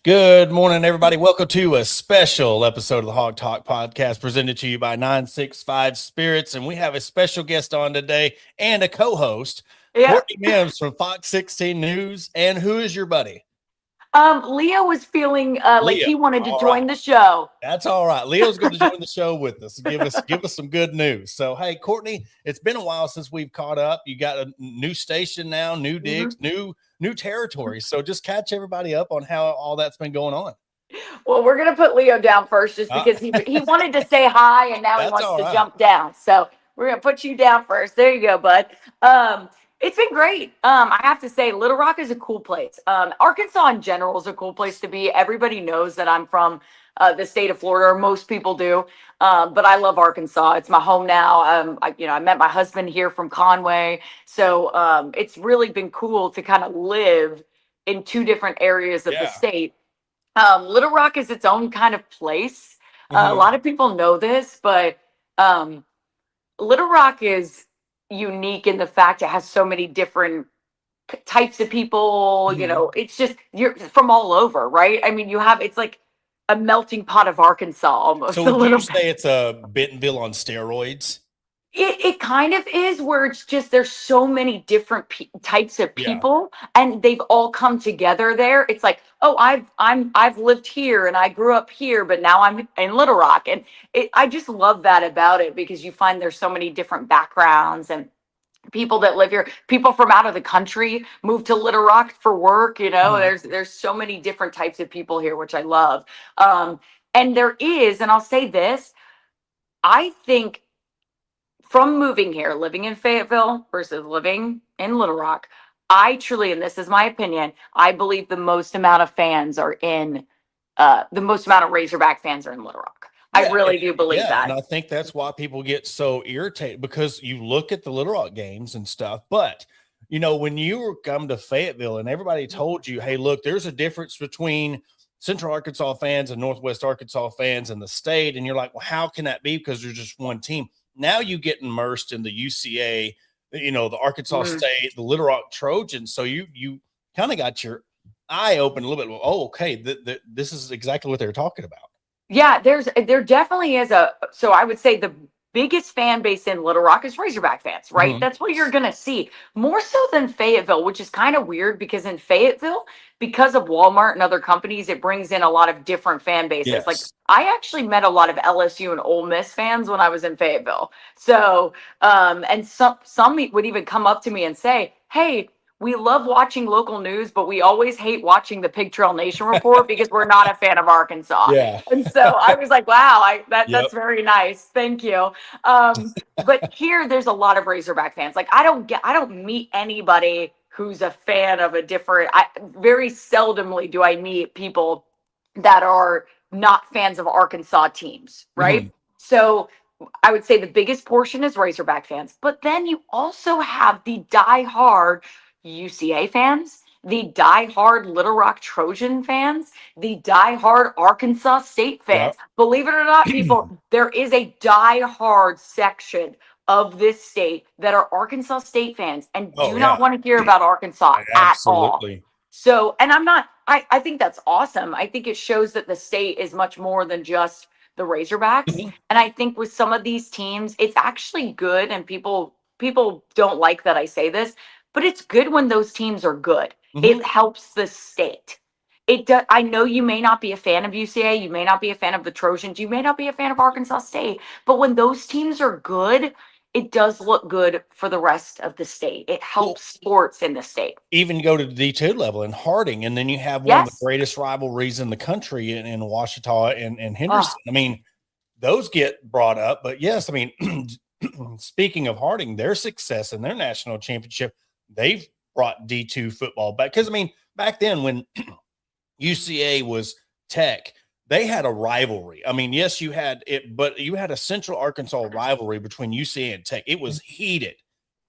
Good morning, everybody. Welcome to a special episode of the Hog Talk podcast presented to you by 965 Spirits. And we have a special guest on today and a co-host, Yeah. Courtney Mims from Fox 16 News. And who is your buddy? Leo was feeling like Leo. he wanted to All right. join the show. That's all right. Leo's going to join the show with us and give us some good news. So, hey, Courtney, it's been a while since we've caught up. You got a new station now, new digs, new territory. So just catch everybody up on how all that's been going on. Well, we're gonna put Leo down first just because he wanted to say hi and now he wants to jump down. So we're gonna put you down first. There you go, bud. It's been great. I have to say, Little Rock is a cool place. Arkansas in general is a cool place to be. Everybody knows that I'm from the state of Florida, or most people do. But I love Arkansas. It's my home now. I met my husband here from Conway. So it's really been cool to kind of live in two different areas of the state. Little Rock is its own kind of place. A lot of people know this, but Little Rock is unique in the fact it has so many different types of people. You know, it's just you're from all over, right? I mean, it's like a melting pot of Arkansas almost. So would you say it's a Bentonville on steroids? It kind of is, where it's just there's so many different types of people, and they've all come together there. It's like, oh, I've lived here and I grew up here, but now I'm in Little Rock, and I just love that about it, because you find there's so many different backgrounds and people that live here. People from out of the country move to Little Rock for work. There's so many different types of people here, which I love. And there is, and I'll say this, I think, from moving here, living in Fayetteville versus living in Little Rock, I truly, and this is my opinion, I believe the most amount of fans are in, the most amount of Razorback fans are in Little Rock. I really do believe that. And I think that's why people get so irritated, because you look at the Little Rock games and stuff. But, when you come to Fayetteville and everybody told you, hey, look, there's a difference between Central Arkansas fans and Northwest Arkansas fans in the state. And you're like, well, how can that be? Because there's just one team. Now you get immersed in the UCA, the Arkansas State, the Little Rock Trojans. So you kind of got your eye open a little bit. Well, oh, okay, this is exactly what they're talking about. Yeah, there definitely is so I would say the biggest fan base in Little Rock is Razorback fans, right? That's what you're going to see more so than Fayetteville, which is kind of weird, because in Fayetteville, because of Walmart and other companies, it brings in a lot of different fan bases. Yes. Like, I actually met a lot of LSU and Ole Miss fans when I was in Fayetteville. So, and some would even come up to me and say, hey, we love watching local news, but we always hate watching the Pig Trail Nation report because we're not a fan of Arkansas. Yeah. And so I was like, wow, that's very nice. Thank you. But here there's a lot of Razorback fans. Like, I don't meet anybody who's a fan of a different, very seldomly do I meet people that are not fans of Arkansas teams. Right. So I would say the biggest portion is Razorback fans, but then you also have the diehard UCA fans, the diehard Little Rock Trojan fans, the diehard Arkansas State fans. Believe it or not, people, there is a diehard section of this state that are Arkansas State fans and do not want to hear about Arkansas at all. So, and I think that's awesome. I think it shows that the state is much more than just the Razorbacks. And I think with some of these teams, it's actually good, and people don't like that I say this, but it's good when those teams are good. It helps the state. I know you may not be a fan of UCA, you may not be a fan of the Trojans, you may not be a fan of Arkansas State, but when those teams are good, it does look good for the rest of the state. It helps sports in the state. Even go to the D2 level in Harding, and then you have one of the greatest rivalries in the country in Ouachita and Henderson. I mean, those get brought up, but yes, I mean, speaking of Harding, their success in their national championship, they've brought D2 football back. Because, I mean, back then when UCA was Tech, they had a rivalry. I mean, yes, you had it, but you had a Central Arkansas rivalry between UCA and Tech. It was heated.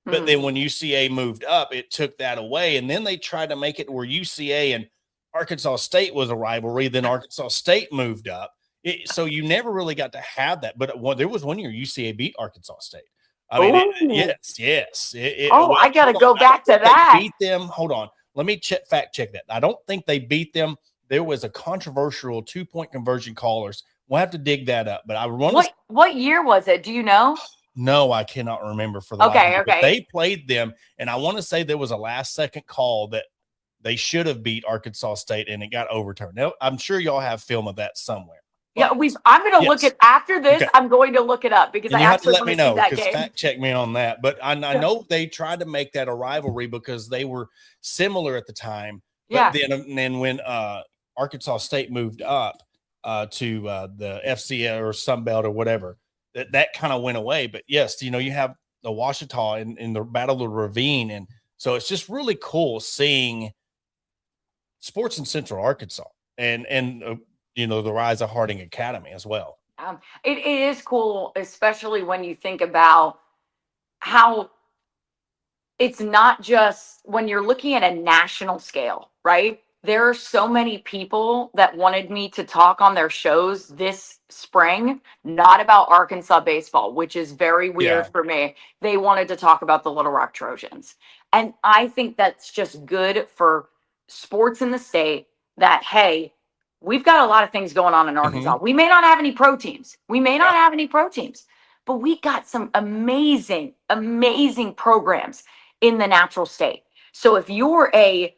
But then when UCA moved up, it took that away. And then they tried to make it where UCA and Arkansas State was a rivalry. Then Arkansas State moved up. So you never really got to have that. But there was one year UCA beat Arkansas State. I mean, yes. I got to go back to that. Beat them. Hold on. Let me fact check that. I don't think they beat them, there was a controversial 2-point conversion callers. We'll have to dig that up, but I want to. What year was it? Do you know? No, I cannot remember for the life of me. But Okay. they played them, and I want to say there was a last second call that they should have beat Arkansas State, and it got overturned. Now, I'm sure y'all have film of that somewhere. Yeah, I'm going to look at after this. Okay. I'm going to look it up because and I actually have to let me know, because fact check me on that. But I know they tried to make that a rivalry because they were similar at the time. But then when Arkansas State moved up to the FCA or Sunbelt or whatever, that kind of went away. But yes, you have the Ouachita in the Battle of the Ravine, and so it's just really cool seeing sports in Central Arkansas and the rise of Harding Academy as well. It is cool, especially when you think about how it's not just when you're looking at a national scale, right? There are so many people that wanted me to talk on their shows this spring, not about Arkansas baseball, which is very weird for me. They wanted to talk about the Little Rock Trojans. And I think that's just good for sports in the state that, hey, we've got a lot of things going on in Arkansas. We may not have any pro teams. But we got some amazing, amazing programs in the natural state. So if you're an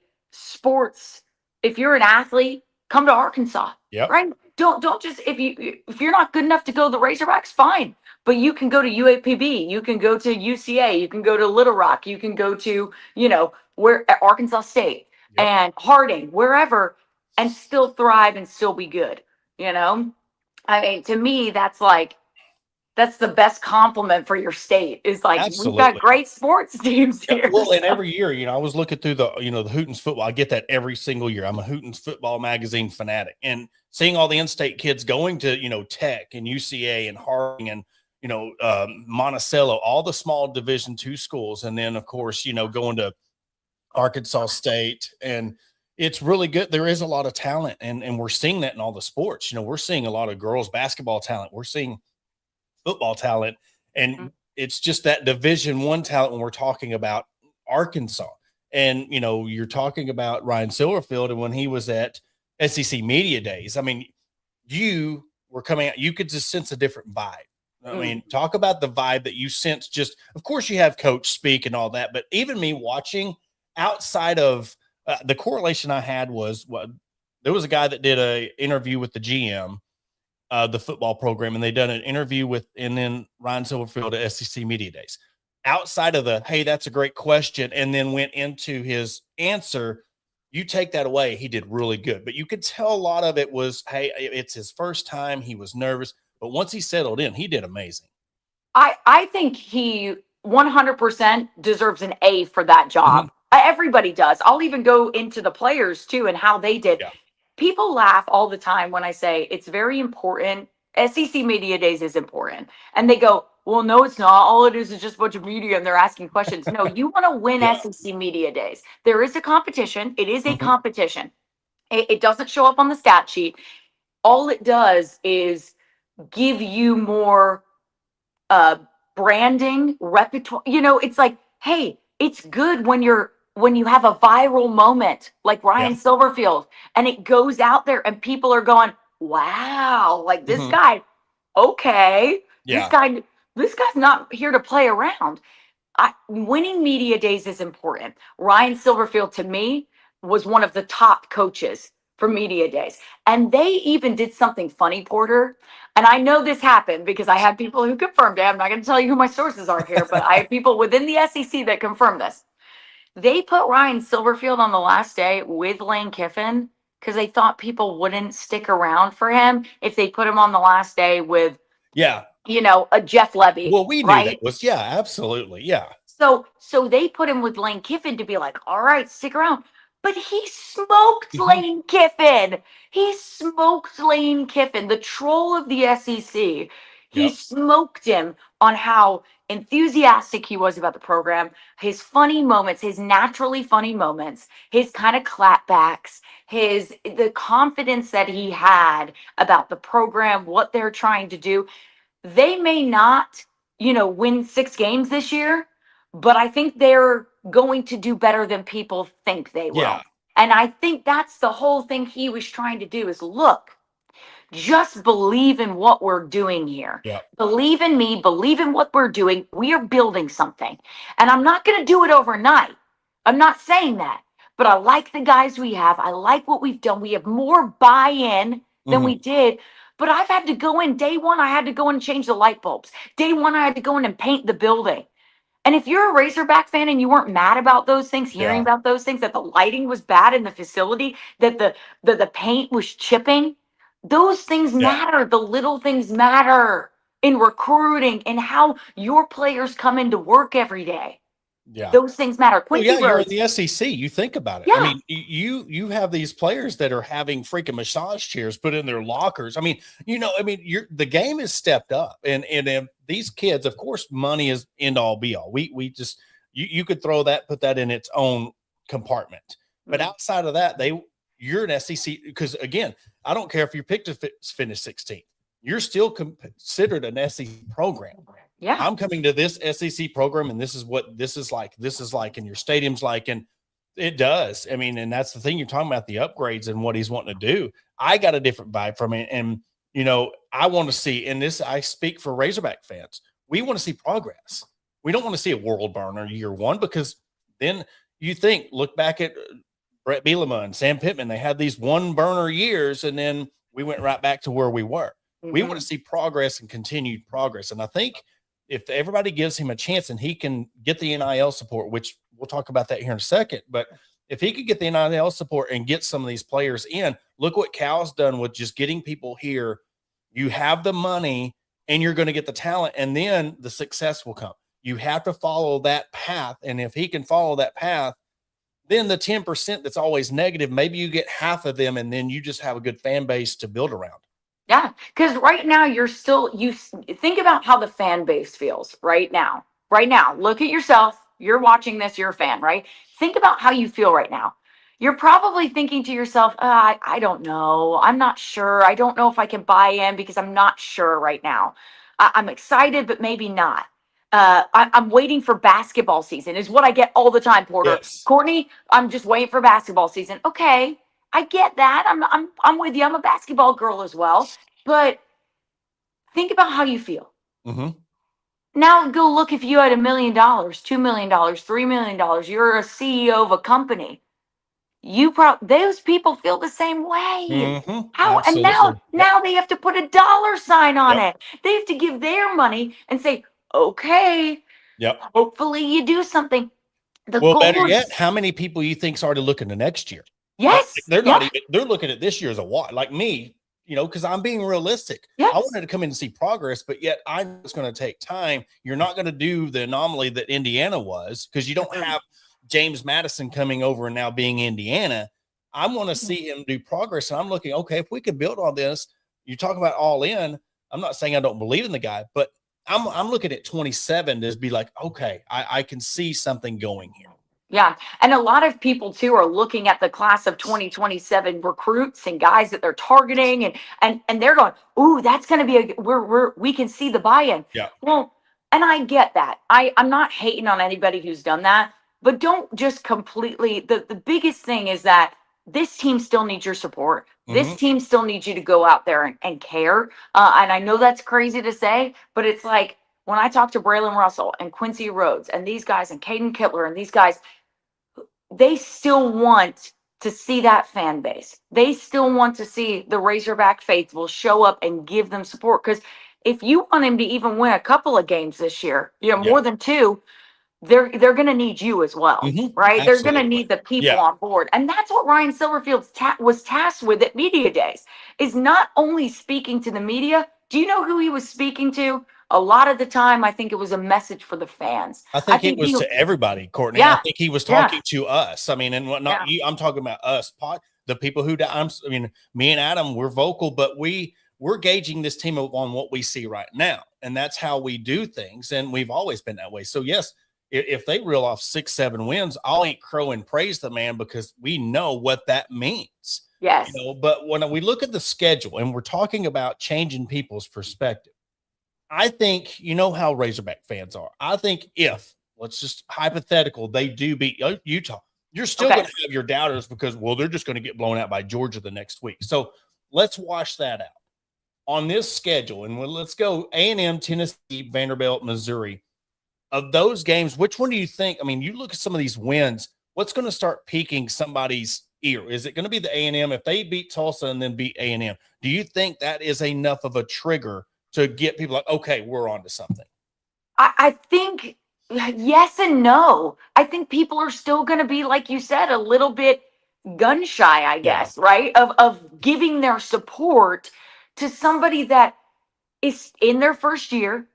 athlete, come to Arkansas, right? Don't just, if you're not good enough to go to the Razorbacks, fine. But you can go to UAPB, you can go to UCA, you can go to Little Rock, you can go to, Arkansas State and Harding, wherever, and still thrive and still be good. I mean, to me, that's the best compliment for your state is we've got great sports teams here. Well, and every year, I was looking through the Hootens football. I get that every single year. I'm a Hootens football magazine fanatic, and seeing all the in-state kids going to, Tech and UCA and Harding and, Monticello, all the small Division II schools. And then of course, going to Arkansas State, and it's really good. There is a lot of talent, and we're seeing that in all the sports. We're seeing a lot of girls basketball talent. We're seeing football talent, and it's just that Division I talent when we're talking about Arkansas. And you're talking about Ryan Silverfield, and when he was at SEC Media Days, I mean, you were coming out, you could just sense a different vibe. I mean, talk about the vibe that you sense. Just, of course, you have coach speak and all that, but even me watching outside of the correlation I had was there was a guy that did a interview with the GM, the football program, and they done an interview and then Ryan Silverfield at SEC Media Days. Outside of hey, that's a great question, and then went into his answer, you take that away, he did really good. But you could tell a lot of it was, hey, it's his first time, he was nervous, but once he settled in, he did amazing. I think he 100% deserves an A for that job. Everybody does. I'll even go into the players too and how they did. People laugh all the time when I say it's very important. SEC Media Days is important. And they go, well, no, it's not. All it is just a bunch of media and they're asking questions. No, you want to win SEC Media Days. There is a competition. It is a competition. It doesn't show up on the stat sheet. All it does is give you more branding, repertoire. It's like, hey, it's good when you have a viral moment like Ryan Silverfield, and it goes out there and people are going, wow, like this guy, okay, this guy's not here to play around. Winning media days is important. Ryan Silverfield, to me, was one of the top coaches for media days. And they even did something funny, Porter. And I know this happened because I had people who confirmed it. I'm not going to tell you who my sources are here, but I have people within the SEC that confirmed this. They put Ryan Silverfield on the last day with Lane Kiffin because they thought people wouldn't stick around for him if they put him on the last day with, a Jeff Levy. Well, we knew that was, absolutely. Yeah. So they put him with Lane Kiffin to be like, all right, stick around. But he smoked Lane Kiffin. He smoked Lane Kiffin, the troll of the SEC. He smoked him on how enthusiastic he was about the program, his funny moments, his naturally funny moments, his kind of clapbacks, the confidence that he had about the program, what they're trying to do. They may not, win 6 games this year, but I think they're going to do better than people think they will. And I think that's the whole thing he was trying to do is look, just believe in what we're doing here. Yeah. Believe in me, believe in what we're doing. We are building something. And I'm not going to do it overnight. I'm not saying that. But I like the guys we have. I like what we've done. We have more buy-in than we did. But I've had to go in day one. I had to go in and change the light bulbs. Day one, I had to go in and paint the building. And if you're a Razorback fan and you weren't mad about those things, hearing about those things, that the lighting was bad in the facility, that the paint was chipping, those things matter. The little things matter in recruiting and how your players come into work every day. Yeah. Those things matter. Quincy Well, yeah, Rhodes. you're in the SEC. You think about it. Yeah. I mean, you have these players that are having freaking massage chairs put in their lockers. I mean, the game is stepped up, and these kids, of course, money is end all be all. We just you could put that in its own compartment. But outside of that, you're an SEC, because again, I don't care if you're picked to finish 16th, you're still considered an SEC program. Yeah. I'm coming to this SEC program, and this is what this is like, and your stadium's like, and it does. I mean, and that's the thing, you're talking about the upgrades and what he's wanting to do. I got a different vibe from it. And, I want to see, and this, I speak for Razorback fans, we want to see progress. We don't want to see a world burner year one, because then you look back at Brett Bielema and Sam Pittman, they had these one burner years, and then we went right back to where we were. We want to see progress and continued progress. And I think if everybody gives him a chance and he can get the NIL support, which we'll talk about that here in a second, but if he could get the NIL support and get some of these players in, look what Cal's done with just getting people here. You have the money and you're going to get the talent, and then the success will come. You have to follow that path. And if he can follow that path, then the 10% that's always negative, maybe you get half of them, and then you just have a good fan base to build around. Yeah, because right now you think about how the fan base feels right now. Right now, look at yourself. You're watching this, you're a fan, right? Think about how you feel right now. You're probably thinking to yourself, I don't know. I'm not sure. I don't know if I can buy in because I'm not sure right now. I'm excited, but maybe not. I'm waiting for basketball season is what I get all the time, Porter. Yes. Courtney, I'm just waiting for basketball season. Okay. I get that. I'm with you. I'm a basketball girl as well. But think about how you feel. Now go look, if you had $1 million, $2 million, $3 million, you're a CEO of a company. Those people feel the same way. How? Absolutely. And now they have to put a dollar sign on it. They have to give their money and say, okay, hopefully you do something. Better yet, how many people you think's already looking to next year? Yes. They're not even, they're looking at this year as a what, like me, because I'm being realistic. Yes. I wanted to come in and see progress, but yet I know it's going to take time. You're not going to do the anomaly that Indiana was, because you don't have James Madison coming over and now being Indiana. I want to see him do progress. And I'm looking, okay, if we could build on this, you talk about all in. I'm not saying I don't believe in the guy, but I'm looking at 27 to be like, okay, I can see something going here. Yeah. And a lot of people too are looking at the class of 2027 recruits and guys that they're targeting, and they're going, ooh, that's going to be we can see the buy-in. Yeah. Well, and I get that. I'm not hating on anybody who's done that, but don't just completely, the biggest thing is that this team still needs your support. This team still needs you to go out there and care. And I know that's crazy to say, but it's like when I talk to Braylon Russell and Quincy Rhodes and these guys and Caden Kittler and these guys, they still want to see that fan base. They still want to see the Razorback faithful show up and give them support. Because if you want him to even win a couple of games this year, more than 2, they're going to need you as well, right? Absolutely. They're going to need the people on board. And that's what Ryan Silverfield was tasked with at Media Days, is not only speaking to the media. Do you know who he was speaking to? A lot of the time, I think it was a message for the fans. I think it was to everybody, Courtney. I think he was talking to us. I mean, and whatnot. I'm talking about us, the people who, me and Adam, we're vocal, but we're gauging this team on what we see right now. And that's how we do things. And we've always been that way. So yes, if they reel off 6-7 wins, I'll eat crow and praise the man, because we know what that means. Yes. But when we look at the schedule and we're talking about changing people's perspective, I think, how Razorback fans are. I think if, let's just hypothetical, they do beat Utah, You're still going to have your doubters because, well, they're just going to get blown out by Georgia the next week. So let's wash that out. On this schedule, and let's go A&M, Tennessee, Vanderbilt, Missouri. Of those games, which one do you think? I mean, you look at some of these wins, what's going to start piquing somebody's ear? Is it going to be the A&M? If they beat Tulsa and then beat A&M, do you think that is enough of a trigger to get people like, okay, we're on to something? I think yes and no. I think people are still going to be, like you said, a little bit gun shy, I guess, right? Of giving their support to somebody that is in their first year.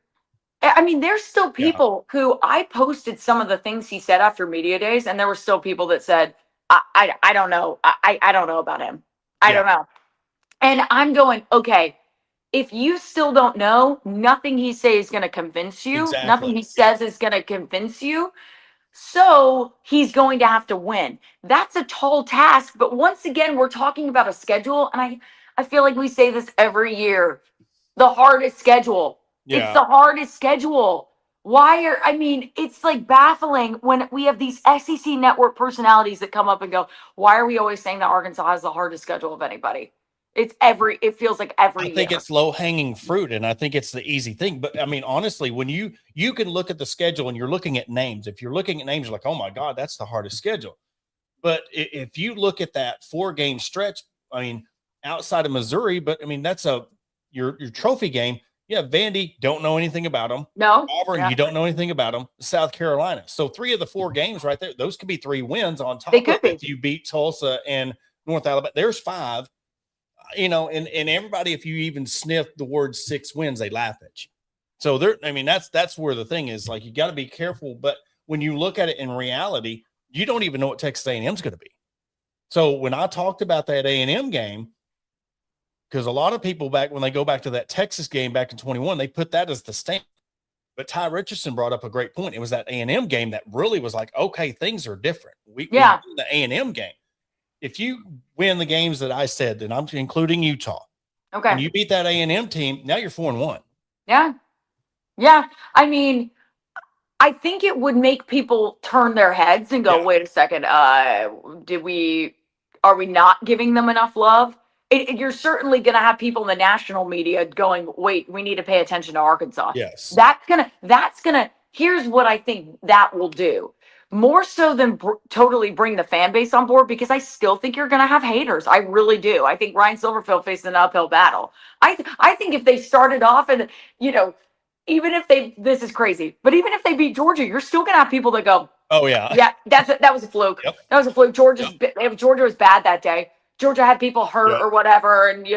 I mean, there's still people who I posted some of the things he said after media days, and there were still people that said, I don't know. I don't know about him. I don't know. And I'm going, okay, if you still don't know, nothing he says is going to convince you. Exactly. Nothing he says is going to convince you. So he's going to have to win. That's a tall task. But once again, we're talking about a schedule. And I feel like we say this every year. The hardest schedule. Yeah. It's the hardest schedule. It's like baffling when we have these SEC network personalities that come up and go, why are we always saying that Arkansas has the hardest schedule of anybody? It feels like every year. I think it's low hanging fruit, and I think it's the easy thing. But I mean, honestly, when you can look at the schedule and you're looking at names, if you're looking at names, you're like, oh my God, that's the hardest schedule. But if you look at that 4-game stretch, I mean, outside of Missouri, but I mean, that's your trophy game. Yeah, Vandy, don't know anything about them. No. Auburn, you don't know anything about them. South Carolina. So 3 of the 4 games right there, those could be 3 wins on top of it. If you beat Tulsa and North Alabama, there's 5. And everybody, if you even sniff the word 6 wins, they laugh at you. So that's where the thing is. Like, you got to be careful. But when you look at it in reality, you don't even know what Texas A&M is going to be. So when I talked about that A&M game, because a lot of people when they go back to that Texas game back in 21, they put that as the stamp. But Ty Richardson brought up a great point. It was that A&M game that really was like, okay, things are different. We won the A&M game. If you win the games that I said, then I'm including Utah. Okay. And you beat that A&M team, now you're 4-1. Yeah. Yeah. I mean, I think it would make people turn their heads and go, wait a second, are we not giving them enough love? You're certainly going to have people in the national media going, wait, we need to pay attention to Arkansas. Yes. That's going to, here's what I think that will do. More so than totally bring the fan base on board, because I still think you're going to have haters. I really do. I think Ryan Silverfield faced an uphill battle. I think if they started off and, even if this is crazy, but even if they beat Georgia, you're still going to have people that go, oh yeah. Yeah, that was a fluke. Yep. That was a fluke. Georgia was bad that day. Georgia had people hurt or whatever. And,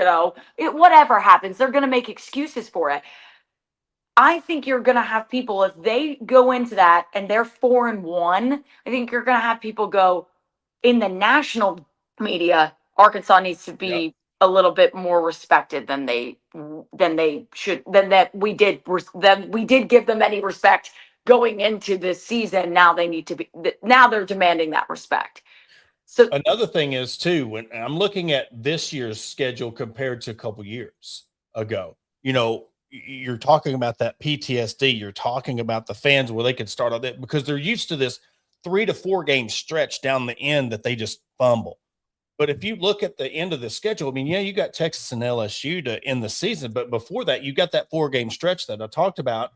whatever happens, they're going to make excuses for it. I think you're going to have people, if they go into that and they're 4-1, I think you're going to have people go, in the national media, Arkansas needs to be a little bit more respected than they should, than we did give them any respect going into this season. Now they're demanding that respect. So another thing is too, when I'm looking at this year's schedule compared to a couple years ago, you're talking about that PTSD. You're talking about the fans where they could start on that because they're used to this 3 to 4 game stretch down the end that they just fumble. But if you look at the end of the schedule, I mean, you got Texas and LSU to end the season, but before that, you got that 4-game stretch that I talked about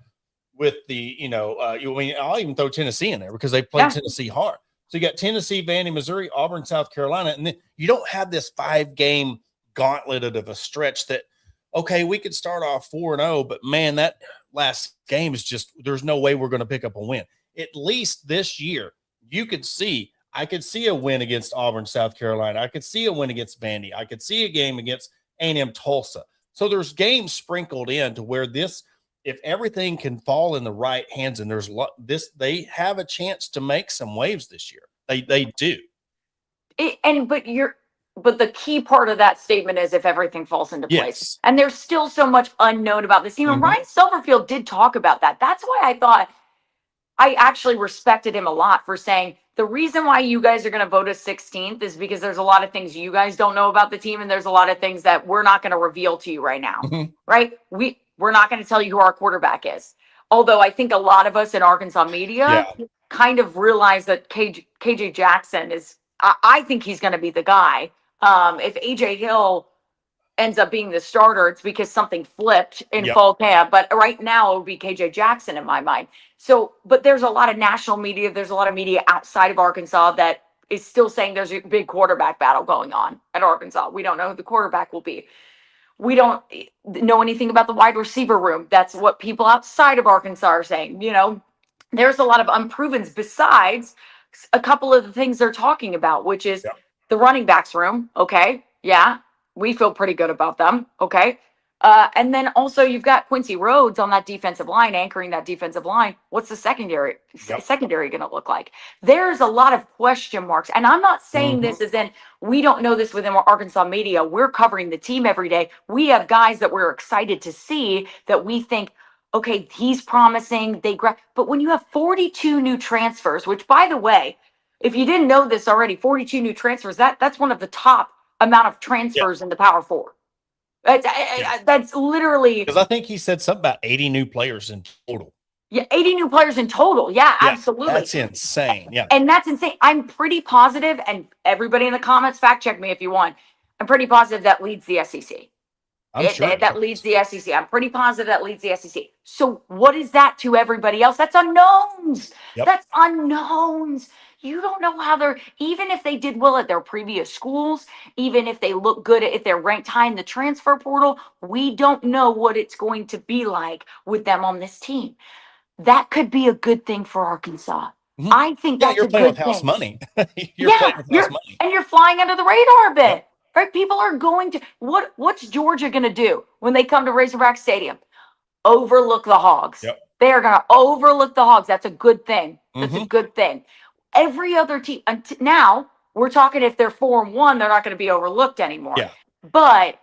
with the, I'll even throw Tennessee in there because they played Tennessee hard. So you got Tennessee, Vandy, Missouri, Auburn, South Carolina, and then you don't have this 5-game gauntlet of a stretch that, okay, we could start off 4-0, but man, that last game is just, there's no way we're going to pick up a win. At least this year, I could see a win against Auburn, South Carolina. I could see a win against Vandy. I could see a game against A&M Tulsa. So there's games sprinkled in to where if everything can fall in the right hands and they have a chance to make some waves this year. They do. But the key part of that statement is if everything falls into place. Yes. And there's still so much unknown about this team. And Ryan Silverfield did talk about that. That's why I thought I actually respected him a lot for saying the reason why you guys are going to vote us 16th is because there's a lot of things you guys don't know about the team. And there's a lot of things that we're not going to reveal to you right now. Right? We're not going to tell you who our quarterback is. Although I think a lot of us in Arkansas media kind of realized that KJ Jackson is, I think he's going to be the guy. If AJ Hill ends up being the starter, it's because something flipped in fall camp. But right now it would be KJ Jackson in my mind. So, but there's a lot of national media. There's a lot of media outside of Arkansas that is still saying there's a big quarterback battle going on at Arkansas. We don't know who the quarterback will be. We don't know anything about the wide receiver room. That's what people outside of Arkansas are saying. You know, there's a lot of unprovens besides a couple of the things they're talking about, which is the running backs room. Okay. Yeah. We feel pretty good about them. Okay. And then also you've got Quincy Rhodes on that defensive line, anchoring that defensive line. What's the secondary going to look like? There's a lot of question marks. And I'm not saying this as in we don't know this within Arkansas media. We're covering the team every day. We have guys that we're excited to see that we think, okay, he's promising. But when you have 42 new transfers, which by the way, if you didn't know this already, 42 new transfers, that's one of the top amount of transfers in the Power Four. That's literally, because I think he said something about 80 new players in total. Yeah, 80 new players in total. Yeah, absolutely. That's insane. Yeah. And that's insane. I'm pretty positive, and everybody in the comments, fact check me if you want. I'm pretty positive that leads the SEC. I'm sure that leads the SEC. I'm pretty positive that leads the SEC. So what is that to everybody else? That's unknowns. That's unknowns. You don't know how they're, even if they did well at their previous schools, even if they look good, if they're ranked high in the transfer portal, we don't know what it's going to be like with them on this team. That could be a good thing for Arkansas. I think that's a good thing. You're playing with house money. You're playing with house money. And you're flying under the radar a bit. Right? People are going to, what's Georgia going to do when they come to Razorback Stadium? Overlook the Hogs. They are going to overlook the Hogs. That's a good thing. That's a good thing. Every other team, now we're talking if they're 4-1, they're not going to be overlooked anymore. But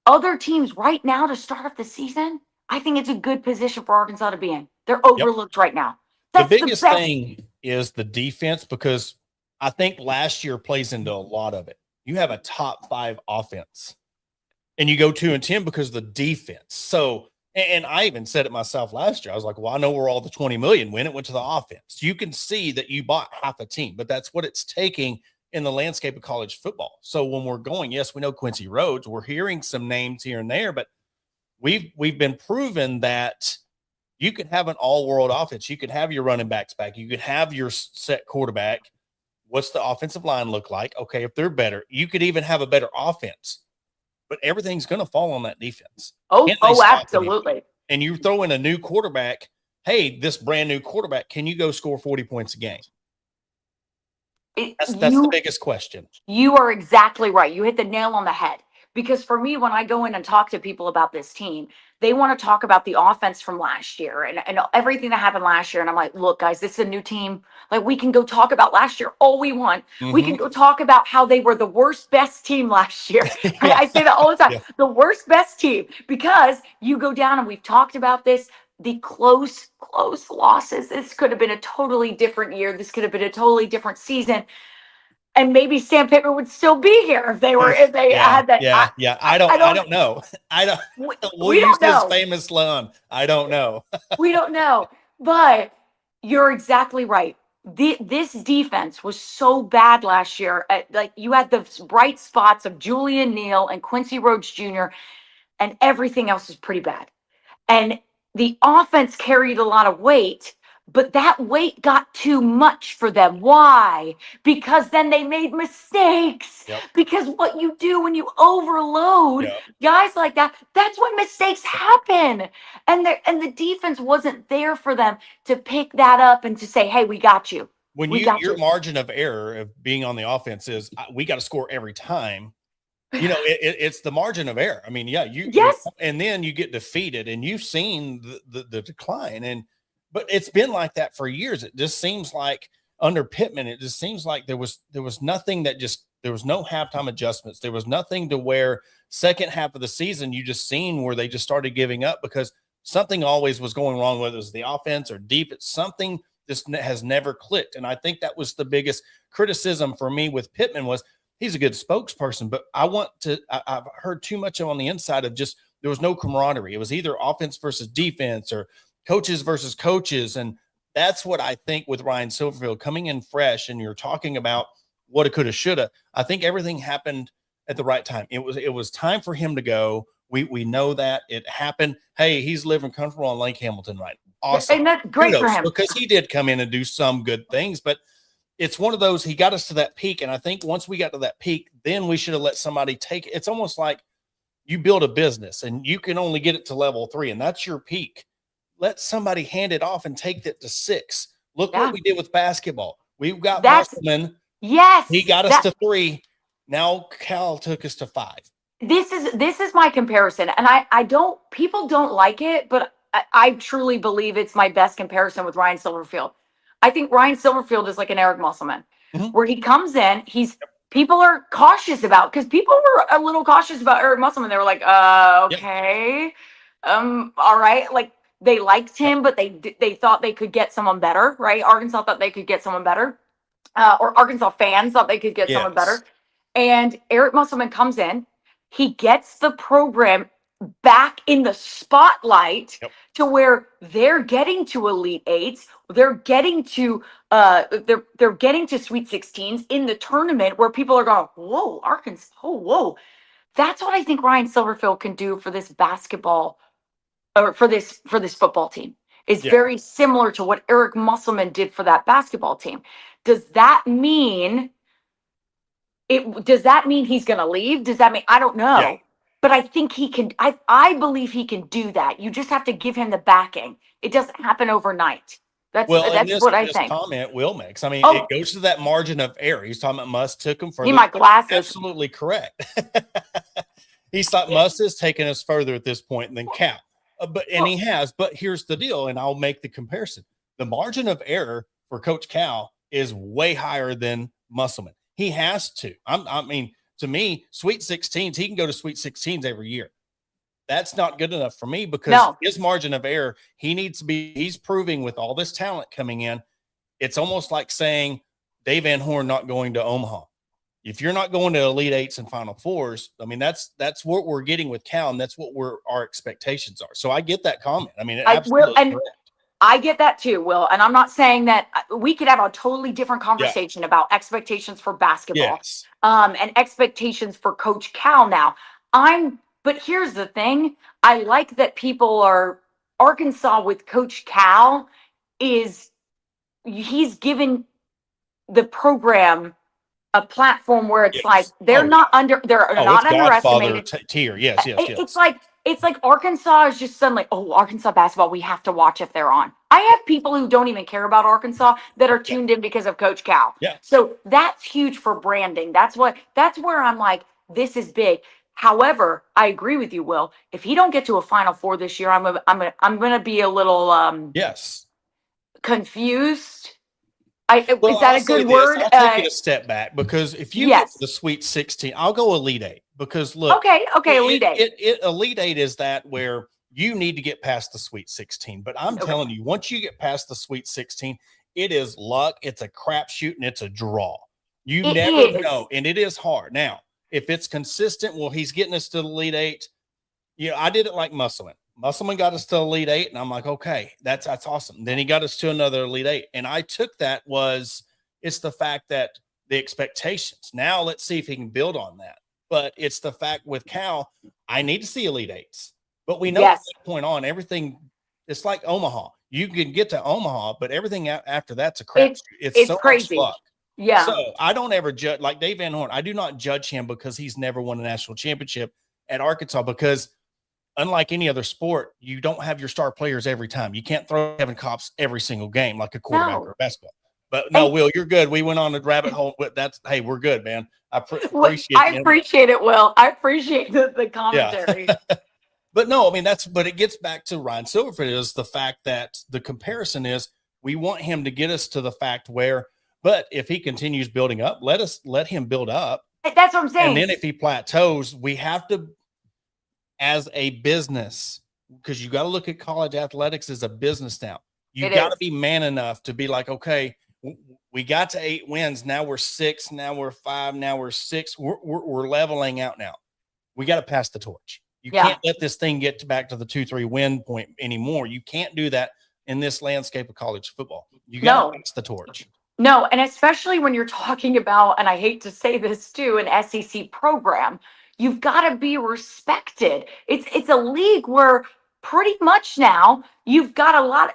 other teams right now to start off the season, I think it's a good position for Arkansas to be in. They're overlooked right now. That's the biggest thing is the defense, because I think last year plays into a lot of it. You have a top 5 offense and you go 2-10 because of the defense. So, and I even said it myself last year. I was like, well, I know where all the 20 million went. It went to the offense. You can see that you bought half a team, but that's what it's taking in the landscape of college football. So when we're going, yes, we know Quincy Rhodes, we're hearing some names here and there, but we've been proven that you could have an all-world offense. You could have your running backs back. You could have your set quarterback. What's the offensive line look like? Okay, if they're better, you could even have a better offense, but everything's going to fall on that defense. Oh, absolutely. And you throw in a new quarterback. Hey, this brand new quarterback, can you go score 40 points a game? That's the biggest question. You are exactly right. You hit the nail on the head. Because for me, when I go in and talk to people about this team, they want to talk about the offense from last year and everything that happened last year. And I'm like, look, guys, this is a new team. Like, we can go talk about last year all we want. We can go talk about how they were the worst, best team last year. I say that all the time. The worst, best team. Because you go down, and we've talked about this, the close losses. This could have been a totally different year. This could have been a totally different season. And maybe Sam Pittman would still be here if they had that. I don't know. We'll use his famous line. I don't know. We don't know. But you're exactly right. This defense was so bad last year. Like, you had the bright spots of Julian Neal and Quincy Rhodes Jr., and everything else was pretty bad. And the offense carried a lot of weight. But that weight got too much for them. Why? Because then they made mistakes. Because what you do when you overload guys like that, that's when mistakes happen. And the defense wasn't there for them to pick that up and to say, hey, we got you. When your margin of error of being on the offense is we got to score every time. You know, it's the margin of error. I mean, and then you get defeated, and you've seen the decline. But it's been like that for years. It just seems like under Pittman, it just seems like there was nothing there was no halftime adjustments. There was nothing to where second half of the season, you just seen where they just started giving up because something always was going wrong, whether it was the offense or deep. It's something just has never clicked. And I think that was the biggest criticism for me with Pittman was he's a good spokesperson, but I've heard too much on the inside of just, there was no camaraderie. It was either offense versus defense or coaches versus coaches. And that's what I think with Ryan Silverfield coming in fresh, and you're talking about what it coulda, shoulda. I think everything happened at the right time. It was time for him to go. We know that it happened. Hey, he's living comfortable on Lake Hamilton right now. Awesome. And that's great for Kudos, him. because he did come in and do some good things, but it's one of those, he got us to that peak. And I think once we got to that peak, then we should have let somebody take it. It's almost like you build a business and you can only get it to level 3, and that's your peak. Let somebody hand it off and take it to 6. Look what we did with basketball. We've got Musselman. Yes. He got us to 3. Now Cal took us to 5. This is my comparison. And people don't like it, but I truly believe it's my best comparison with Ryan Silverfield. I think Ryan Silverfield is like an Eric Musselman, where he comes in, people are cautious about, because people were a little cautious about Eric Musselman. They were like, okay, all right. Like, they liked him, but they thought they could get someone better, right? Arkansas thought they could get someone better, or Arkansas fans thought they could get someone better. And Eric Musselman comes in, he gets the program back in the spotlight to where they're getting to Elite Eights, they're getting to they're getting to Sweet 16s in the tournament, where people are going, whoa, Arkansas, oh, whoa. That's what I think Ryan Silverfield can do for this basketball, or for this football team. Is very similar to what Eric Musselman did for that basketball team. Does that mean he's going to leave? Does that mean, I don't know. Yeah. But I think he can, I believe he can do that. You just have to give him the backing. It doesn't happen overnight. That's what I think. Comment Will makes. I mean, it goes to that margin of error. He's talking about Must took him further. Need my glasses. Absolutely correct. He's thought Must has taken us further at this point than Cal. He has. But here's the deal, and I'll make the comparison. The margin of error for Coach Cal is way higher than Musselman. He has to. I mean, to me, Sweet 16s, he can go to Sweet 16s every year. That's not good enough for me, because his margin of error, he's proving with all this talent coming in. It's almost like saying Dave Van Horn not going to Omaha. If you're not going to Elite Eights and Final Fours, I mean, that's what we're getting with Cal, and that's what our expectations are. So I get that comment. I mean, absolutely correct. I get that too, Will. And I'm not saying that we could have a totally different conversation about expectations for basketball, and expectations for Coach Cal now. But here's the thing. I like that people are Arkansas with Coach Cal he's given the program a platform where it's like they're not underestimated tier. Yes. It's like Arkansas is just suddenly, Arkansas basketball, we have to watch if they're on. I have people who don't even care about Arkansas that are tuned in because of Coach Cal. Yeah. So that's huge for branding. That's where I'm like, this is big. However, I agree with you, Will. If he don't get to a Final Four this year, I'm gonna be a little confused. Is that a good word? I'll take it a step back, because if you get to the Sweet 16, I'll go Elite 8, because look, Elite 8. Elite 8 is that where you need to get past the Sweet 16. But I'm telling you, once you get past the Sweet 16, it is luck. It's a crapshoot, and it's a draw. You never know, and it is hard. Now, if it's consistent, he's getting us to the Elite 8. I did it like Musselman. Musselman got us to Elite 8, and I'm like, okay, that's awesome. Then he got us to another Elite 8, and I took that it's the fact that the expectations. Now let's see if he can build on that. But it's the fact with Cal, I need to see Elite 8s. But we know from that point on, everything, it's like Omaha. You can get to Omaha, but everything after that's a crap. It's so crazy. Much luck. Yeah. So I don't ever judge, like Dave Van Horn. I do not judge him because he's never won a national championship at Arkansas, because unlike any other sport, you don't have your star players every time. You can't throw Kevin Kopps every single game like a quarterback or a basketball. But no, Will, you're good. We went on a rabbit hole. But hey, we're good, man. I appreciate it, Will. I appreciate the commentary. Yeah. But no, I mean, but it gets back to Ryan Silverfield, is the fact that the comparison is we want him to get us to the fact where, but if he continues building up, let him build up. That's what I'm saying. And then if he plateaus, we have to, as a business, because you got to look at college athletics as a business now. You got to be man enough to be like, okay, we got to 8 wins. Now we're 6. Now we're 5. Now we're 6. We're leveling out now. We got to pass the torch. You can't let this thing get back to the 2-3 win point anymore. You can't do that in this landscape of college football. You got to pass the torch. No, and especially when you're talking about, and I hate to say this too, an SEC program, you've got to be respected. It's a league where pretty much now you've got a lot.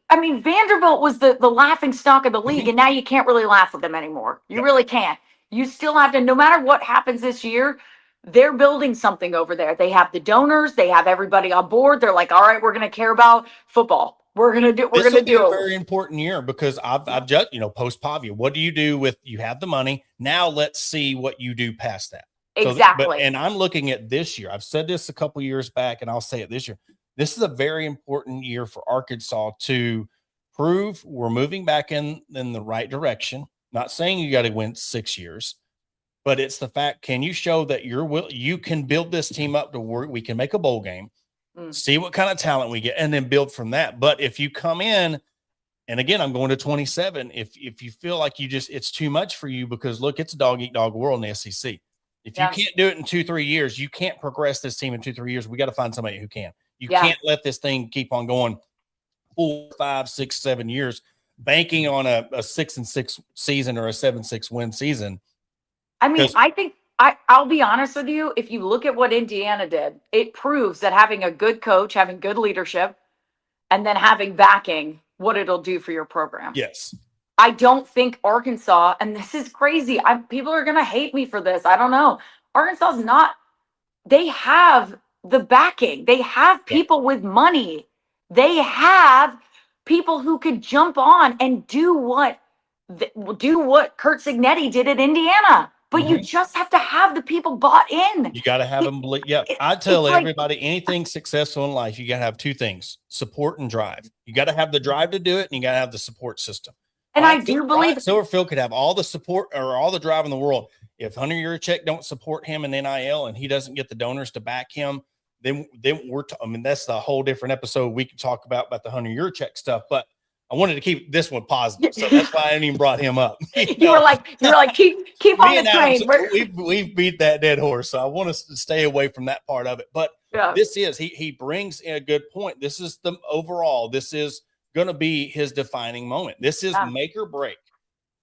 I mean, Vanderbilt was the laughing stock of the league, and now you can't really laugh at them anymore. You really can't. You still have to, no matter what happens this year, they're building something over there. They have the donors, they have everybody on board. They're like, all right, we're going to care about football. We're going to do a very important year because I've judged, post Pavia. What do you do with, you have the money. Now let's see what you do past that. Exactly. And I'm looking at this year. I've said this a couple years back, and I'll say it this year. This is a very important year for Arkansas to prove we're moving back in the right direction. Not saying you got to win 6 years, but it's the fact, can you show that you can build this team up to where we can make a bowl game, see what kind of talent we get, and then build from that. But if you come in, and again, I'm going to 27, if you feel like it's too much for you, because look, it's a dog eat dog world in the SEC. If you can't do it in 2-3 years, you can't progress this team in 2-3 years. We got to find somebody who can. You can't let this thing keep on going 4, 5, 6, 7 years, banking on a 6-6 season or a 7-6 win season. I mean, I think I'll be honest with you. If you look at what Indiana did, it proves that having a good coach, having good leadership, and then having backing, what it'll do for your program. Yes. I don't think Arkansas, and this is crazy, people are going to hate me for this. I don't know. Arkansas is not, they have the backing. They have people with money. They have people who could jump on and do what Kurt Signetti did at Indiana. But you just have to have the people bought in. You got to have them believe. Yeah, I tell everybody, anything successful in life, you got to have two things: support and drive. You got to have the drive to do it, and you got to have the support system. And I do believe Silverfield could have all the support or all the drive in the world. If Hunter Yurachek don't support him in NIL and he doesn't get the donors to back him, then I mean, that's the whole different episode we could talk about the Hunter Yurachek stuff. But I wanted to keep this one positive, so that's why I didn't even brought him up. You were like, keep on the train. We've beat that dead horse, so I want to stay away from that part of it. But this is he brings in a good point. This is the overall. This is going to be his defining moment. This is make or break.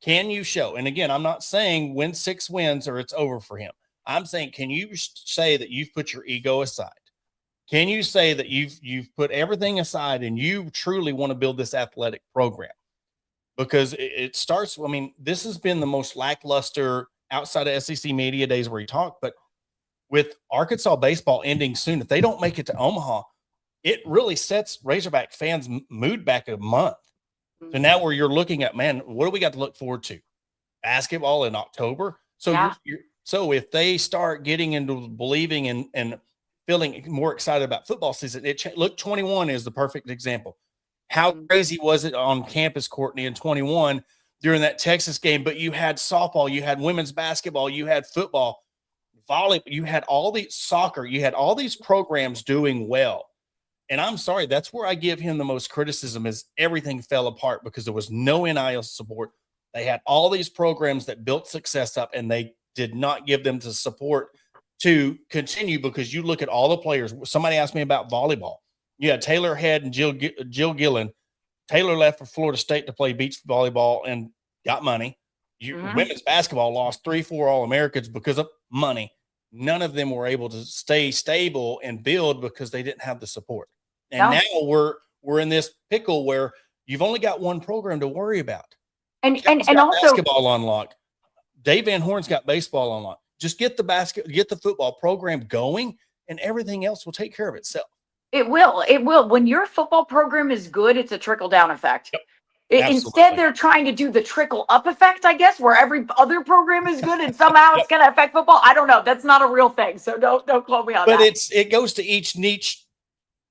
Can you show? And again, I'm not saying win 6 wins or it's over for him. I'm saying, can you say that you've put your ego aside? Can you say that you've put everything aside and you truly want to build this athletic program? Because it starts, I mean, this has been the most lackluster outside of SEC media days where you talk, but with Arkansas baseball ending soon, if they don't make it to Omaha, it really sets Razorback fans' mood back a month. So now where you're looking at, man, what do we got to look forward to? Basketball in October. So so if they start getting into believing and feeling more excited about football season, look, 21 is the perfect example. How crazy was it on campus, Courtney, in 21 during that Texas game? But you had softball, you had women's basketball, you had football, volleyball, you had all these soccer, you had all these programs doing well. And I'm sorry, that's where I give him the most criticism, is everything fell apart because there was no NIL support. They had all these programs that built success up, and they did not give them the support to continue, because you look at all the players. Somebody asked me about volleyball. You had Taylor Head and Jill Gillen. Taylor left for Florida State to play beach volleyball and got money. Women's basketball lost 3-4 All-Americans because of money. None of them were able to stay stable and build because they didn't have the support. And now we're in this pickle where you've only got one program to worry about. And also basketball on lock. Dave Van Horn's got baseball on lock. Just get the football program going, and everything else will take care of itself. It will. When your football program is good, it's a trickle-down effect. Yep. Instead, they're trying to do the trickle-up effect, I guess, where every other program is good and somehow it's going to affect football. I don't know. That's not a real thing, so don't quote me on that. But it goes to each niche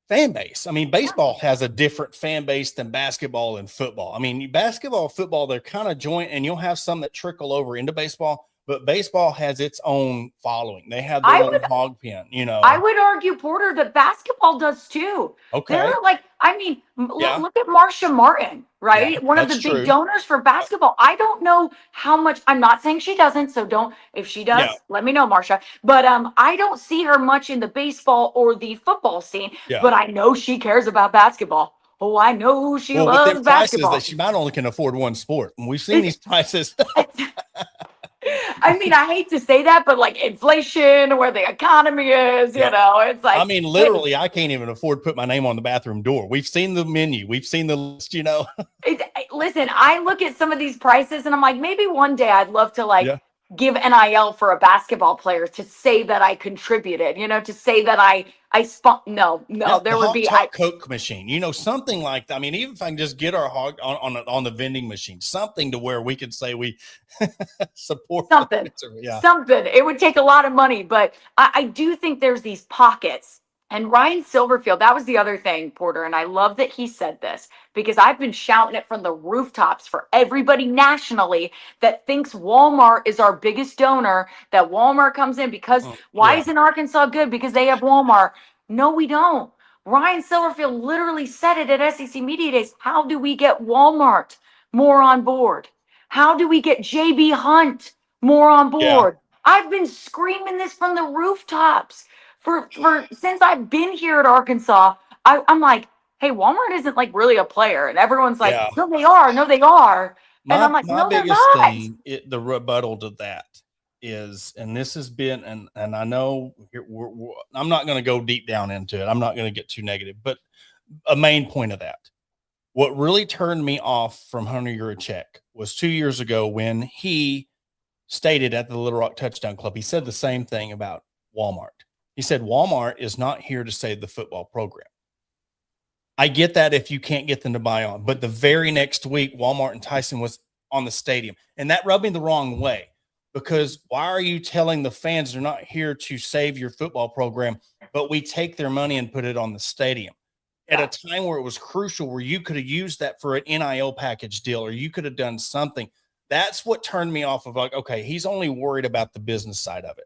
fan base. I mean, baseball has a different fan base than basketball and football. I mean, basketball, football, they're kind of joint, and you'll have some that trickle over into baseball. But baseball has its own following. They have their own hog pen, I would argue, Porter, that basketball does too. Okay. They're like, I mean, look at Marsha Martin, right? Yeah, one of the big donors for basketball. I don't know how much. I'm not saying she doesn't, so if she does, let me know, Marsha. But I don't see her much in the baseball or the football scene. Yeah. But I know she cares about basketball. Oh, I know she Well, with loves them prices basketball. that she might only can afford one sport. And we've seen these prices. I mean, I hate to say that, but like inflation, where the economy is, Yep. it's like, I mean, literally, I can't even afford to put my name on the bathroom door. We've seen the menu. We've seen the list, Listen, I look at some of these prices and I'm like, maybe one day I'd love to like Yeah. give NIL for a basketball player to say that I contributed, to say that I spun. No, Yeah, the there would hot be, top Coke machine, something like that. I mean, even if I can just get our hog on the vending machine, something to where we could say we support something, Yeah. something. It would take a lot of money, but I do think there's these pockets. And Ryan Silverfield, that was the other thing, Porter. And I love that he said this because I've been shouting it from the rooftops for everybody nationally that thinks Walmart is our biggest donor, that Walmart comes in because why isn't Arkansas good? Because they have Walmart. No, we don't. Ryan Silverfield literally said it at SEC Media Days. How do we get Walmart more on board? How do we get JB Hunt more on board? I've been screaming this from the rooftops for since I've been here at Arkansas. I'm like, hey, Walmart isn't like really a player, and everyone's like, Yeah. no, they are, no, they are, and I'm like, My no, they're biggest not. thing, the rebuttal to that is, and this has been, and I know I'm not going to go deep down into it. I'm not going to get too negative, but a main point of that, what really turned me off from Hunter Yurachek was 2 years ago when he stated at the Little Rock Touchdown Club, he said the same thing about Walmart. He said, Walmart is not here to save the football program. I get that if you can't get them to buy on, but the very next week, Walmart and Tyson was on the stadium, and that rubbed me the wrong way because why are you telling the fans they're not here to save your football program, but we take their money and put it on the stadium at a time where it was crucial, where you could have used that for an NIL package deal, or you could have done something. That's what turned me off of like, okay, he's only worried about the business side of it.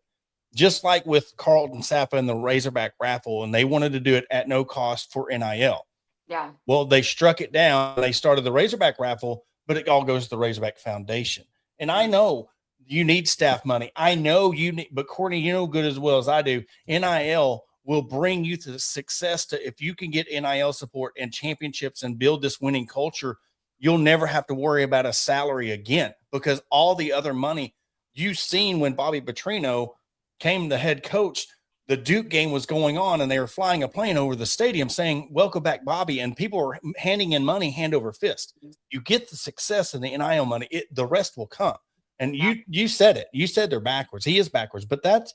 Just like with Carlton Saffa and the Razorback raffle, and they wanted to do it at no cost for NIL. Yeah. Well, they struck it down. They started the Razorback raffle, but it all goes to the Razorback Foundation. And I know you need staff money. I know you need, but Courtney, you know good as well as I do, NIL will bring you to success. To if you can get NIL support and championships and build this winning culture, you'll never have to worry about a salary again, because all the other money you've seen when Bobby Petrino came the head coach, the Duke game was going on and they were flying a plane over the stadium saying, welcome back, Bobby. And people were handing in money, hand over fist. You get the success in the NIL money, the rest will come. And you said it. You said they're backwards. He is backwards, but that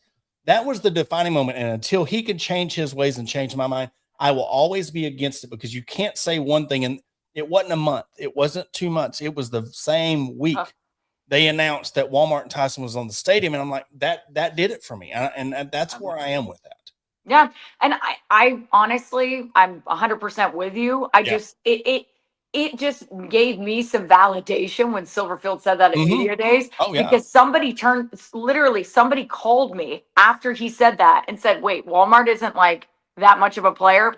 was the defining moment. And until he can change his ways and change my mind, I will always be against it, because you can't say one thing. And it wasn't a month. It wasn't 2 months. It was the same week. They announced that Walmart and Tyson was on the stadium. And I'm like, that did it for me. And that's where I am with that. Yeah. And I honestly, I'm 100% with you. I just, it just gave me some validation when Silverfield said that at Media Days. Because somebody somebody called me after he said that and said, wait, Walmart isn't like that much of a player.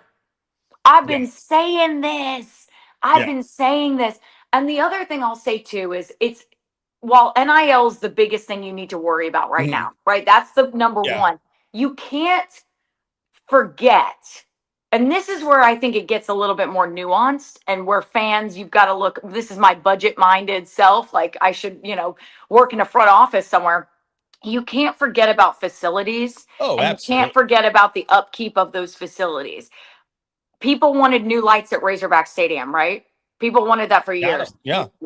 I've been saying this. I've been saying this. And the other thing I'll say too is while NIL is the biggest thing you need to worry about right now, right? That's the number one. You can't forget. And this is where I think it gets a little bit more nuanced, and where fans, you've got to look, this is my budget minded self. Like I should, work in a front office somewhere. You can't forget about facilities. Oh, and absolutely. You can't forget about the upkeep of those facilities. People wanted new lights at Razorback Stadium, right? People wanted that for years.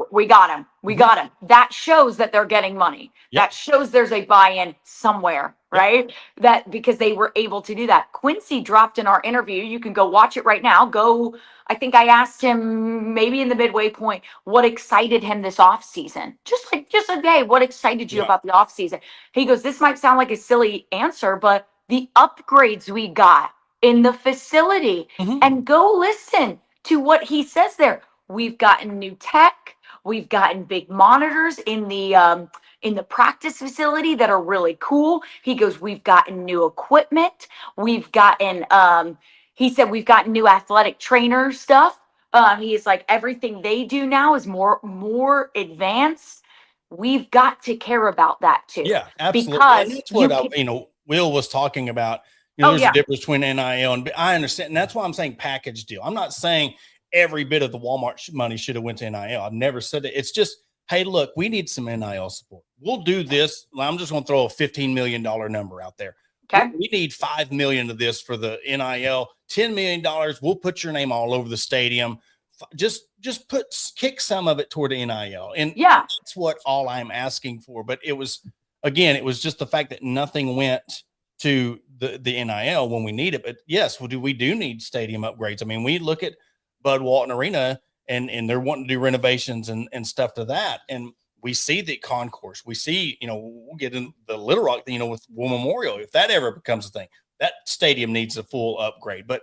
We got them. We got them. That shows that they're getting money. That shows there's a buy-in somewhere, right? That because they were able to do that. Quincy dropped in our interview. You can go watch it right now. I think I asked him maybe in the midway point what excited him this off season. Just a day, what excited you about the off season? He goes, this might sound like a silly answer, but the upgrades we got in the facility, and go listen to what he says there. We've gotten new tech. We've gotten big monitors in the practice facility that are really cool. He goes, we've gotten new equipment. We've gotten, he said, we've gotten new athletic trainer stuff. He's like, everything they do now is more advanced. We've got to care about that too. Yeah, absolutely. Because and that's what Will was talking about. There's a difference between NIL and I understand. And that's why I'm saying package deal. I'm not saying every bit of the Walmart money should have went to NIL. I've never said it. It's just, hey, look, we need some NIL support. We'll do this. I'm just going to throw a $15 million number out there. Okay. We need $5 million of this for the NIL. $10 million. We'll put your name all over the stadium. Just kick some of it toward the NIL. And that's what all I'm asking for. But it was just the fact that nothing went to the NIL when we need it. But yes, we do need stadium upgrades. I mean, we look at Bud Walton Arena and they're wanting to do renovations and stuff to that. And we see the concourse. We see, we'll get in the Little Rock, with War Memorial. If that ever becomes a thing, that stadium needs a full upgrade. But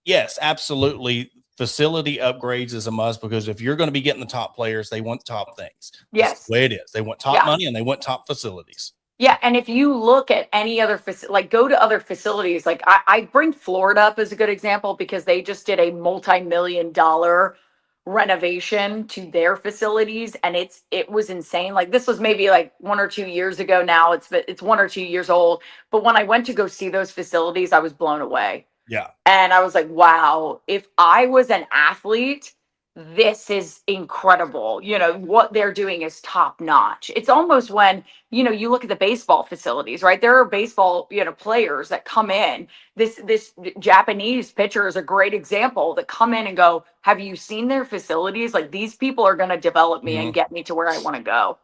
yes, absolutely. Facility upgrades is a must, because if you're going to be getting the top players, they want top things. Yes. That's the way it is. They want top money and they want top facilities. Yeah. And if you look at any other go to other facilities, like I bring Florida up as a good example, because they just did a multi-million-dollar renovation to their facilities, and it was insane. Like, this was maybe like 1 or 2 years ago. Now it's 1 or 2 years old. But when I went to go see those facilities, I was blown away. Yeah. And I was like, wow, if I was an athlete, this is incredible. What they're doing is top notch. It's almost when, you look at the baseball facilities, right? There are baseball, players that come in. This Japanese pitcher is a great example, that come in and go, have you seen their facilities? Like, these people are going to develop me and get me to where I want to go.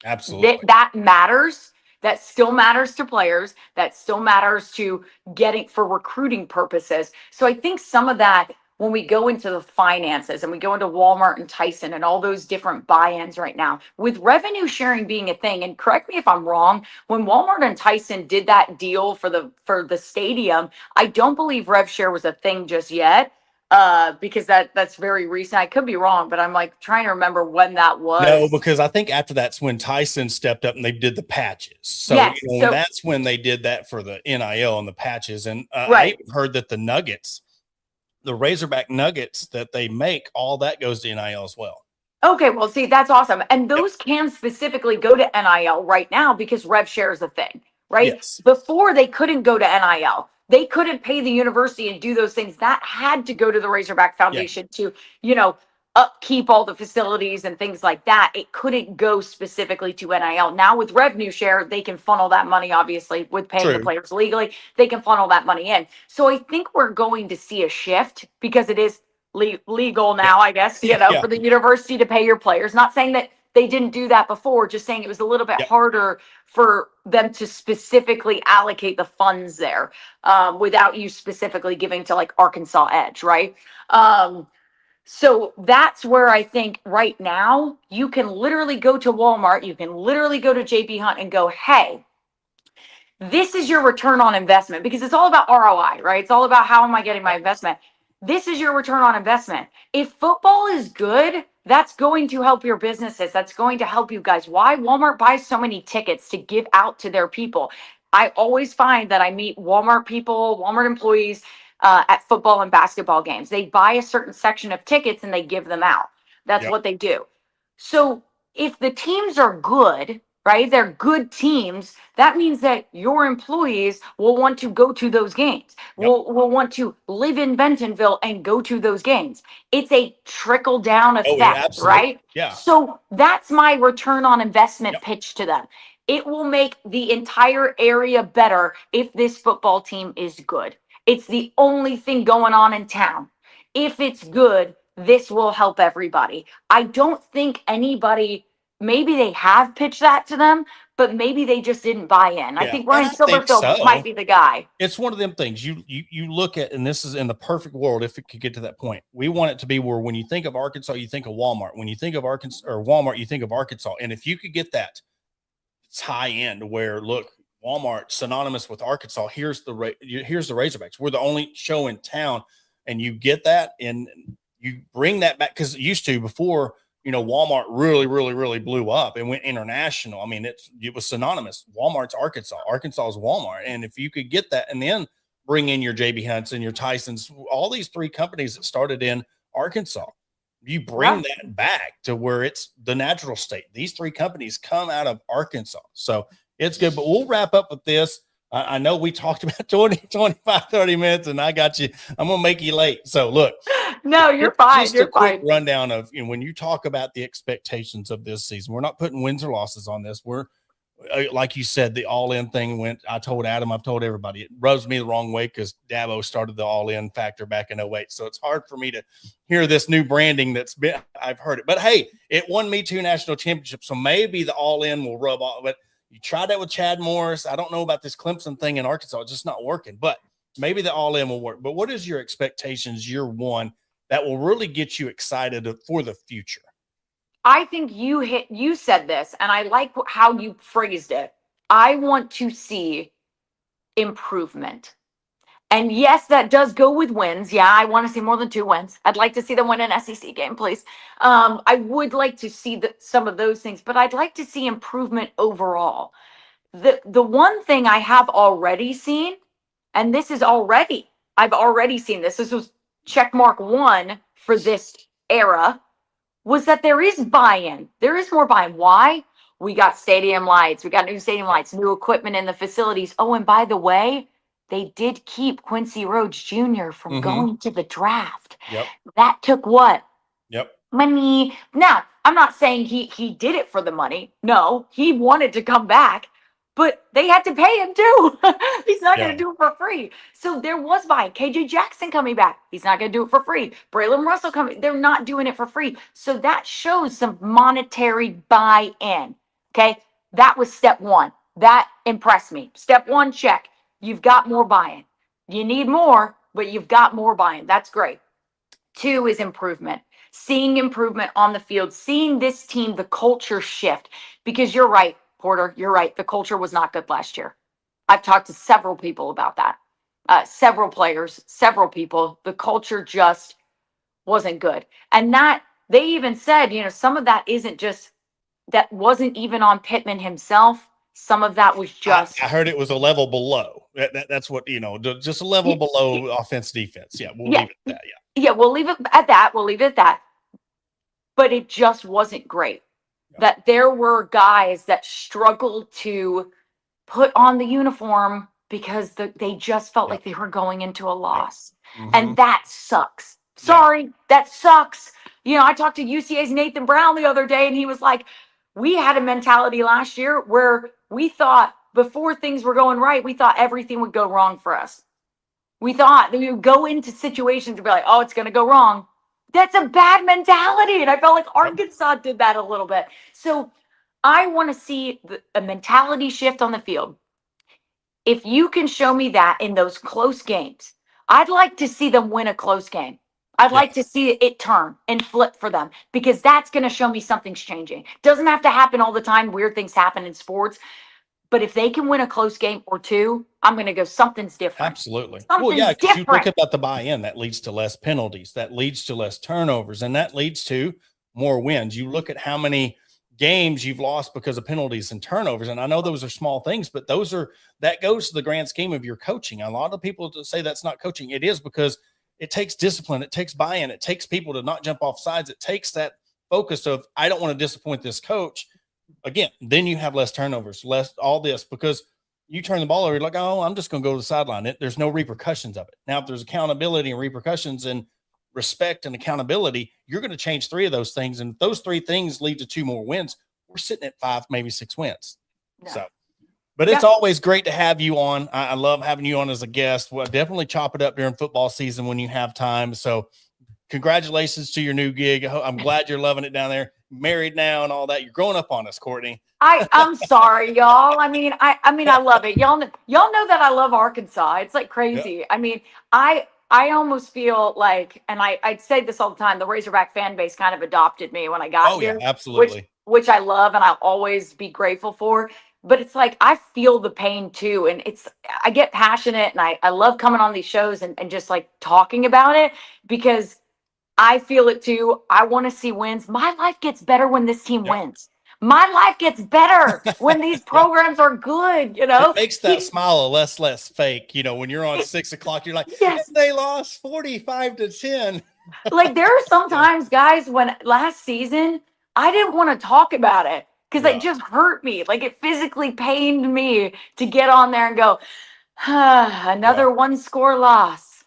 Absolutely. That matters. That still matters to players. That still matters to getting for recruiting purposes. So I think some of that, when we go into the finances and we go into Walmart and Tyson and all those different buy-ins right now, with revenue sharing being a thing, and correct me if I'm wrong, when Walmart and Tyson did that deal for the stadium, I don't believe rev share was a thing just yet. Because that's very recent. I could be wrong, but I'm like trying to remember when that was. No, because I think after that's when Tyson stepped up and they did the patches. So, so that's when they did that for the NIL and the patches. And I heard that the Nuggets, the Razorback Nuggets that they make, all that goes to NIL as well. Okay, well, see, that's awesome. And those can specifically go to NIL right now because rev share is a thing, right? Yes. Before, they couldn't go to NIL. They couldn't pay the university and do those things. That had to go to the Razorback Foundation to, upkeep all the facilities and things like that. It couldn't go specifically to NIL. Now with revenue share, they can funnel that money, obviously, with paying the players legally. They can funnel that money in. So I think we're going to see a shift, because it is legal now, I guess, for the university to pay your players. Not saying that they didn't do that before, just saying it was a little bit harder for them to specifically allocate the funds there, without you specifically giving to like Arkansas Edge, right? So that's where I think right now you can literally go to Walmart, you can literally go to JB Hunt and go, hey, this is your return on investment, because it's all about ROI, right? It's all about how am I getting my investment? This is your return on investment. If football is good, that's going to help your businesses. That's going to help you guys. Why Walmart buys so many tickets to give out to their people? I always find that I meet Walmart people, Walmart employees at football and basketball games. They buy a certain section of tickets and they give them out. That's what they do. So if the teams are good, right? They're good teams. That means that your employees will want to go to those games, will want to live in Bentonville and go to those games. It's a trickle down effect, right? Yeah. So that's my return on investment pitch to them. It will make the entire area better if this football team is good. It's the only thing going on in town. If it's good, this will help everybody. I don't think anybody, maybe they have pitched that to them, but maybe they just didn't buy in. I think Ryan Silverfield might be the guy. It's one of them things you look at, and this is in the perfect world, if it could get to that point. We want it to be where when you think of Arkansas, you think of Walmart. When you think of Arkansas or Walmart, you think of Arkansas. And if you could get that, it's high end where, look, Walmart synonymous with Arkansas. Here's the Razorbacks. We're the only show in town, and you get that and you bring that back, because it used to before. Walmart really blew up and went international. I mean, it was synonymous. Walmart's Arkansas. Arkansas is Walmart. And if you could get that and then bring in your JB Hunts and your Tysons, all these three companies that started in Arkansas, you bring that back to where it's the natural state. These three companies come out of Arkansas. So it's good. But we'll wrap up with this. I know we talked about 20, 25, 30 minutes, and I got you. I'm going to make you late. So look, no, you're fine. Just you're a quick fine. rundown of, when you talk about the expectations of this season, we're not putting wins or losses on this. We're, like you said, the all-in thing went. I told Adam, I've told everybody, it rubs me the wrong way because Dabo started the all-in factor back in 08. So it's hard for me to hear this new branding I've heard it. But hey, it won me 2 national championships. So maybe the all-in will rub off. But you tried that with Chad Morris. I don't know about this Clemson thing in Arkansas. It's just not working. But maybe the all-in will work. But what is your expectations year one that will really get you excited for the future? I think you said this, and I like how you phrased it. I want to see improvement. And yes, that does go with wins. Yeah, I want to see more than 2 wins. I'd like to see them win an SEC game, please. I would like to see some of those things, but I'd like to see improvement overall. The one thing I have already seen, and I've already seen this. This was check mark 1 for this era, was that there is buy-in. There is more buy-in. Why? We got stadium lights. We got new stadium lights, new equipment in the facilities. Oh, and by the way, they did keep Quincy Rhodes Jr. from going to the draft. Yep. That took what? Yep. Money. Now, I'm not saying he did it for the money. No, he wanted to come back, but they had to pay him too. He's not going to do it for free. So there was buy-in. KJ Jackson coming back. He's not going to do it for free. Braylon Russell coming. They're not doing it for free. So that shows some monetary buy-in. Okay. That was step 1. That impressed me. Step 1, check. You've got more buy-in. You need more, but you've got more buy-in. That's great. 2 is improvement. Seeing improvement on the field, seeing this team, the culture shift. Because you're right, Porter, you're right. The culture was not good last year. I've talked to several people about that. Several players, several people. The culture just wasn't good. And that, they even said, some of that wasn't even on Pittman himself. Some of that was just. I heard it was a level below. That's what, just a level below offense, defense. Yeah, we'll leave it at that. Yeah. Yeah, we'll leave it at that. We'll leave it at that. But it just wasn't great. Yeah. That there were guys that struggled to put on the uniform because they just felt like they were going into a loss. And that sucks. Sorry, that sucks. I talked to UCA's Nathan Brown the other day, and he was like, we had a mentality last year where we thought before things were going right, we thought everything would go wrong for us. We thought that we would go into situations and be like, oh, it's going to go wrong. That's a bad mentality. And I felt like Arkansas did that a little bit. So I want to see a mentality shift on the field. If you can show me that in those close games, I'd like to see them win a close game. I'd like to see it turn and flip for them, because that's going to show me something's changing. Doesn't have to happen all the time. Weird things happen in sports. But if they can win a close game or 2, I'm going to go, something's different. Absolutely. Something's because you look about the buy-in, that leads to less penalties, that leads to less turnovers, and that leads to more wins. You look at how many games you've lost because of penalties and turnovers. And I know those are small things, but that goes to the grand scheme of your coaching. A lot of people say that's not coaching. It is, because it takes discipline. It takes buy-in. It takes people to not jump off sides. It takes that focus of, I don't want to disappoint this coach. Again, then you have less turnovers, less all this, because you turn the ball over, you're like, oh, I'm just going to go to the sideline. There's no repercussions of it. Now, if there's accountability and repercussions and respect and accountability, you're going to change 3 of those things. And if those 3 things lead to 2 more wins, we're sitting at 5, maybe 6 wins. No. So, but it's always great to have you on. I love having you on as a guest. We'll definitely chop it up during football season when you have time. So congratulations to your new gig. I'm glad you're loving it down there. Married now and all that. You're growing up on us, Courtney. I'm sorry, y'all. I mean, I love it. Y'all know that I love Arkansas. It's like crazy. Yep. I mean, I almost feel like, and I'd say this all the time, the Razorback fan base kind of adopted me when I got here. Yeah, absolutely. Which I love, and I'll always be grateful for. But it's like, I feel the pain too. And I get passionate, and I love coming on these shows and just like talking about it, because I feel it too. I want to see wins. My life gets better when this team wins. My life gets better when these programs are good, It makes that smile a less fake, when you're on 6 o'clock, you're like, yes, they lost 45-10. Like, there are sometimes, guys, when last season, I didn't want to talk about it. because it just hurt me. Like it physically pained me to get on there and go, another one score loss.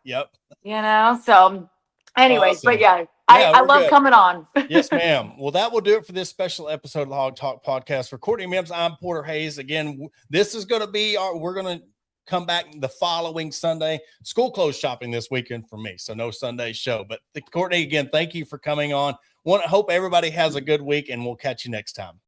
Yep. You know, so anyways, Awesome. but I love coming on. Yes, ma'am. Well, that will do it for this special episode of the Hog Talk podcast. For Courtney Mims, I'm Porter Hayes. Again, this is going to be we're going to come back the following Sunday. School closed shopping this weekend for me, so no Sunday show. But Courtney, again, thank you for coming on. Hope everybody has a good week, and we'll catch you next time.